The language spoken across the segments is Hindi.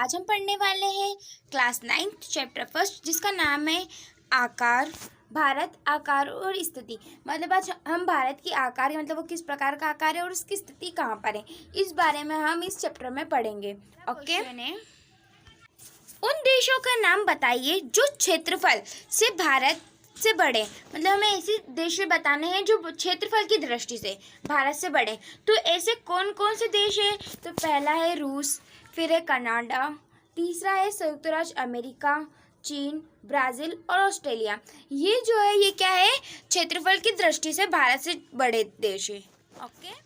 आज हम पढ़ने वाले हैं क्लास 9th चैप्टर फर्स्ट, जिसका नाम है आकार। भारत, आकार और स्थिति। मतलब आज हम भारत की आकार, मतलब वो किस प्रकार का आकार है और उसकी स्थिति कहाँ पर है, इस बारे में हम इस चैप्टर में पढ़ेंगे। ओके। उन देशों का नाम बताइए जो क्षेत्रफल से भारत से बड़े। मतलब हमें ऐसे देश बताने हैं जो क्षेत्रफल की दृष्टि से भारत से बड़े। तो ऐसे कौन कौन से देश है? तो पहला है रूस, फिर है कनाडा, तीसरा है संयुक्त राज्य अमेरिका, चीन, ब्राज़ील और ऑस्ट्रेलिया। ये जो है ये क्या है? क्षेत्रफल की दृष्टि से भारत से बड़े देश है। ओके।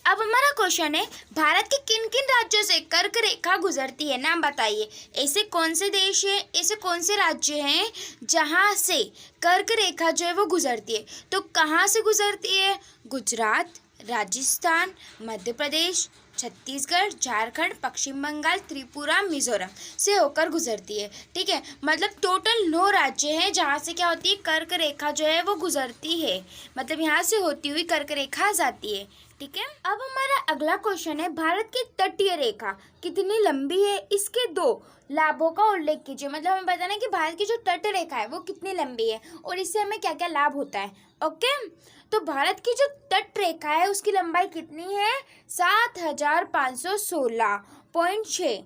अब हमारा क्वेश्चन है, भारत के किन किन राज्यों से कर्क रेखा गुजरती है? नाम बताइए। ऐसे कौन से देश है, ऐसे कौन से राज्य हैं जहाँ से कर्क रेखा जो है वो गुजरती है? तो कहाँ से गुजरती है? गुजरात, राजस्थान, मध्य प्रदेश, छत्तीसगढ़, झारखंड, पश्चिम बंगाल, त्रिपुरा, मिजोरम से होकर गुजरती है। ठीक है, मतलब टोटल 9 राज्य हैं जहाँ से क्या होती है? कर्क रेखा जो है वो गुजरती है। मतलब यहाँ से होती हुई कर्क रेखा जाती है। ठीक है। अब हमारा अगला क्वेश्चन है, भारत की तटीय रेखा कितनी लंबी है? इसके 2 लाभों का उल्लेख कीजिए। मतलब हमें बताना है कि भारत की जो तट रेखा है वो कितनी लंबी है और इससे हमें क्या क्या लाभ होता है। ओके। तो भारत की जो तट रेखा है उसकी लंबाई कितनी है? 7516.6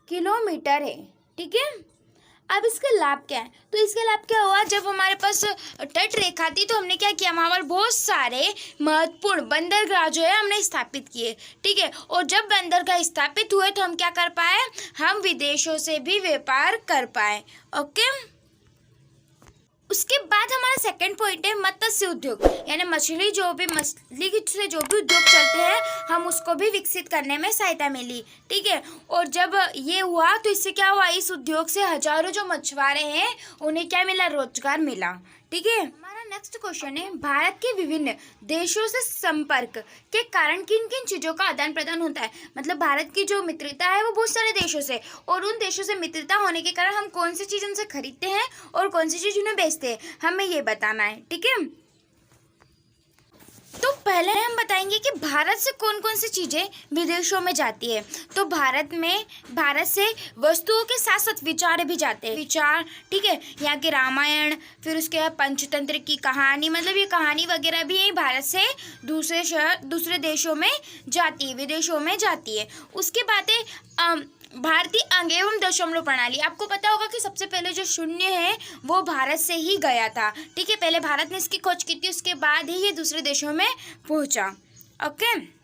किलोमीटर है। ठीक है। अब इसका लाभ क्या है? तो इसका लाभ क्या हुआ, जब हमारे पास तट रेखा थी तो हमने क्या किया, वहाँ पर बहुत सारे महत्वपूर्ण बंदरगाह जो है हमने स्थापित किए। ठीक है। और जब बंदरगाह स्थापित हुए तो हम क्या कर पाए? हम विदेशों से भी व्यापार कर पाए। ओके। उसके बाद हमारा सेकंड पॉइंट है मत्स्य उद्योग, यानी मछली से जो भी उद्योग चलते हैं हम उसको भी विकसित करने में सहायता मिली। ठीक है। और जब ये हुआ तो इससे क्या हुआ, इस उद्योग से हजारों जो मछुआरे हैं उन्हें क्या मिला? रोजगार मिला। ठीक है। हमारा नेक्स्ट क्वेश्चन है, भारत के विभिन्न देशों से संपर्क के कारण किन किन चीज़ों का आदान प्रदान होता है? मतलब भारत की जो मित्रता है वो बहुत सारे देशों से, और उन देशों से मित्रता होने के कारण हम कौन सी चीज़ उनसे खरीदते हैं और कौन सी चीज़ उन्हें बेचते हैं, हमें ये बताना है। ठीक है। तो पहले हम बताएंगे कि भारत से कौन कौन सी चीज़ें विदेशों में जाती है। तो भारत से वस्तुओं के साथ साथ विचार भी जाते हैं। विचार, ठीक है, यहाँ के रामायण, फिर उसके बाद पंचतंत्र की कहानी, मतलब ये कहानी वगैरह भी यही भारत से दूसरे देशों में जाती है, विदेशों में जाती है। उसके बाद है भारतीय अंक एवं दशमलव प्रणाली। आपको पता होगा कि सबसे पहले जो शून्य है वो भारत से ही गया था। ठीक है, पहले भारत ने इसकी खोज की थी, उसके बाद ही ये दूसरे देशों में पहुंचा। ओके।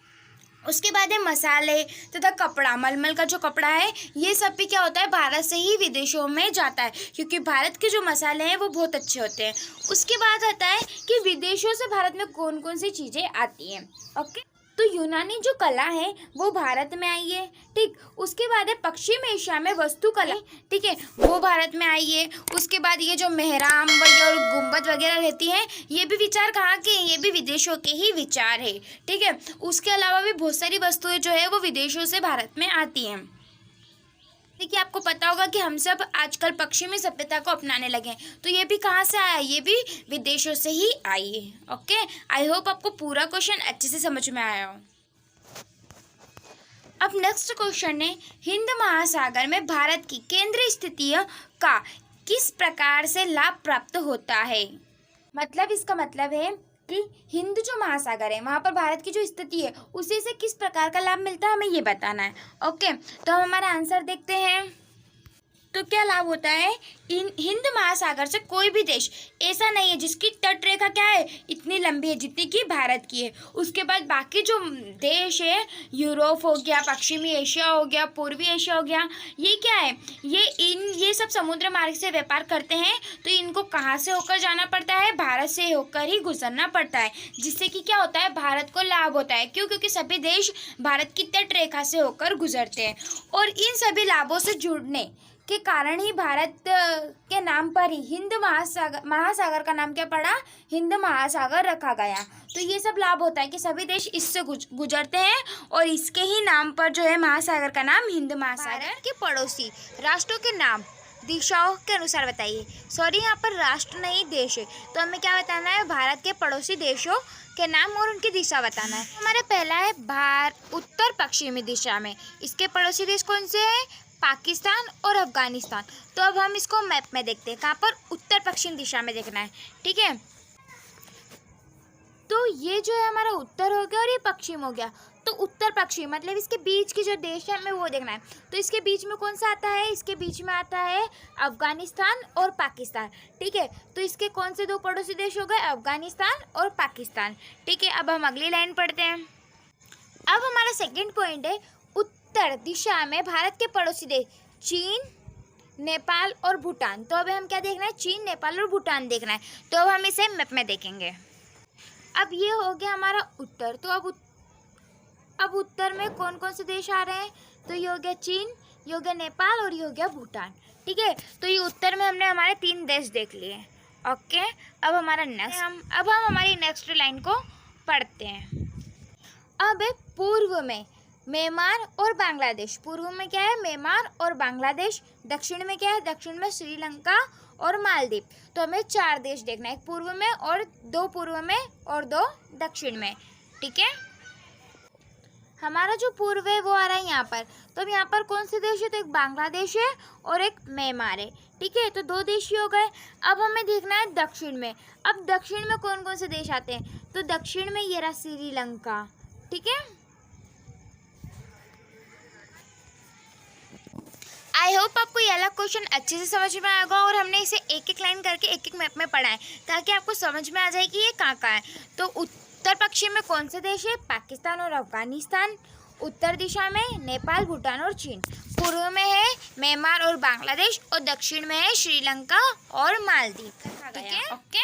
उसके बाद है मसाले तथा कपड़ा। मलमल का जो कपड़ा है ये सब भी क्या होता है? भारत से ही विदेशों में जाता है, क्योंकि भारत के जो मसाले हैं वो बहुत अच्छे होते हैं। उसके बाद आता है कि विदेशों से भारत में कौन कौन सी चीज़ें आती हैं। ओके। तो यूनानी जो कला है वो भारत में आई है। ठीक। उसके बाद है पश्चिम एशिया में वास्तुकला, ठीक है, वो भारत में आई है। उसके बाद ये जो मेहराम और गुंबद वगैरह रहती हैं ये भी विचार कहाँ के हैं? ये भी विदेशों के ही विचार है। ठीक है। उसके अलावा भी बहुत सारी वस्तुएं जो है वो विदेशों से भारत में आती हैं। देखिए, आपको पता होगा कि हम सब आजकल पश्चिमी सभ्यता को अपनाने लगे हैं, तो ये भी कहाँ से आया? ये भी विदेशों से ही आई है। ओके। आई होप आपको पूरा क्वेश्चन अच्छे से समझ में आया हो। अब नेक्स्ट क्वेश्चन है, हिंद महासागर में भारत की केंद्रीय स्थितियों का किस प्रकार से लाभ प्राप्त होता है? मतलब इसका मतलब है कि हिंद जो महासागर है वहाँ पर भारत की जो स्थिति है उसी से किस प्रकार का लाभ मिलता है, हमें ये बताना है। ओके। तो हम हमारा आंसर देखते हैं। तो क्या लाभ होता है? हिंद महासागर से कोई भी देश ऐसा नहीं है जिसकी तट रेखा क्या है? इतनी लंबी है जितनी कि भारत की है। उसके बाद बाकी जो देश है, यूरोप हो गया, पश्चिमी एशिया हो गया, पूर्वी एशिया हो गया, ये क्या है? ये सब समुद्र मार्ग से व्यापार करते हैं, तो इनको कहाँ से होकर जाना पड़ता है? भारत से होकर ही गुजरना पड़ता है, जिससे कि क्या होता है? भारत को लाभ होता है। क्यों? क्योंकि सभी देश भारत की तट रेखा से होकर गुजरते हैं, और इन सभी लाभों से जुड़ने के कारण ही भारत के नाम पर ही हिंद महासागर का नाम क्या पड़ा? हिंद महासागर रखा गया। तो ये सब लाभ होता है कि सभी देश इससे गुजरते हैं, और इसके ही नाम पर जो है महासागर का नाम हिंद महासागर। के पड़ोसी राष्ट्रों के नाम दिशाओं के अनुसार बताइए। सॉरी, यहाँ पर राष्ट्र नहीं देश है, तो हमें क्या बताना है, भारत के पड़ोसी देशों के नाम और उनकी दिशा बताना है। हमारा पहला है उत्तर पश्चिमी दिशा में, इसके पड़ोसी देश कौन से हैं, पाकिस्तान और अफगानिस्तान। तो अब हम इसको मैप में देखते हैं, कहाँ पर, उत्तर पश्चिम दिशा में देखना है, ठीक है। तो ये जो है हमारा उत्तर हो गया और ये पश्चिम हो गया। तो उत्तर पश्चिम मतलब इसके बीच की जो देश है हमें वो देखना है। तो इसके बीच में कौन सा आता है, इसके बीच में आता है अफगानिस्तान और पाकिस्तान, ठीक है। तो इसके कौन से दो पड़ोसी देश हो गए, अफगानिस्तान और पाकिस्तान, ठीक है। अब हम अगली लाइन पढ़ते हैं। अब हमारा सेकंड पॉइंट है, उत्तर दिशा में भारत के पड़ोसी देश चीन, नेपाल और भूटान। तो अब हम क्या देखना है, चीन, नेपाल और भूटान देखना है। तो अब हम इसे मैप में देखेंगे। अब ये हो गया हमारा उत्तर। तो अब उत्तर में कौन कौन से देश आ रहे हैं, तो ये हो गया चीन, ये हो गया नेपाल और ये हो गया भूटान, ठीक है। तो ये उत्तर में हमने हमारे 3 देश देख लिए, ओके। अब हमारा अब हम हमारी नेक्स्ट लाइन को पढ़ते हैं। अब है पूर्व में म्यांमार और बांग्लादेश। पूर्व में क्या है, म्यांमार और बांग्लादेश। दक्षिण में क्या है, दक्षिण में श्रीलंका और मालदीव। तो हमें 4 देश देखना है, एक पूर्व में और 2 पूर्व में और 2 दक्षिण में, ठीक है। हमारा जो पूर्व है वो आ रहा है यहाँ पर। तो अब यहाँ पर कौन से देश है, तो एक बांग्लादेश है और एक म्यांमार है, ठीक है। तो 2 देश ही हो गए। अब हमें देखना है दक्षिण में। अब दक्षिण में कौन कौन से देश आते हैं, तो दक्षिण में ये रहा श्रीलंका, ठीक है। आई होप आपको ये वाला क्वेश्चन अच्छे से समझ में आएगा और हमने इसे एक एक लाइन करके एक एक मैप में पढ़ा है, ताकि आपको समझ में आ जाए कि ये कहाँ कहाँ है। तो उत्तर पश्चिम में कौन से देश है, पाकिस्तान और अफगानिस्तान। उत्तर दिशा में नेपाल, भूटान और चीन। पूर्व में है म्यांमार और बांग्लादेश और दक्षिण में है श्रीलंका और मालदीव, ठीक है, ओके।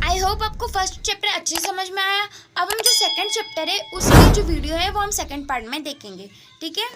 आई होप आपको फर्स्ट चैप्टर अच्छे से समझ में आया। अब हम जो सेकंड चैप्टर है उसकी जो वीडियो है वो हम सेकंड पार्ट में देखेंगे, ठीक है।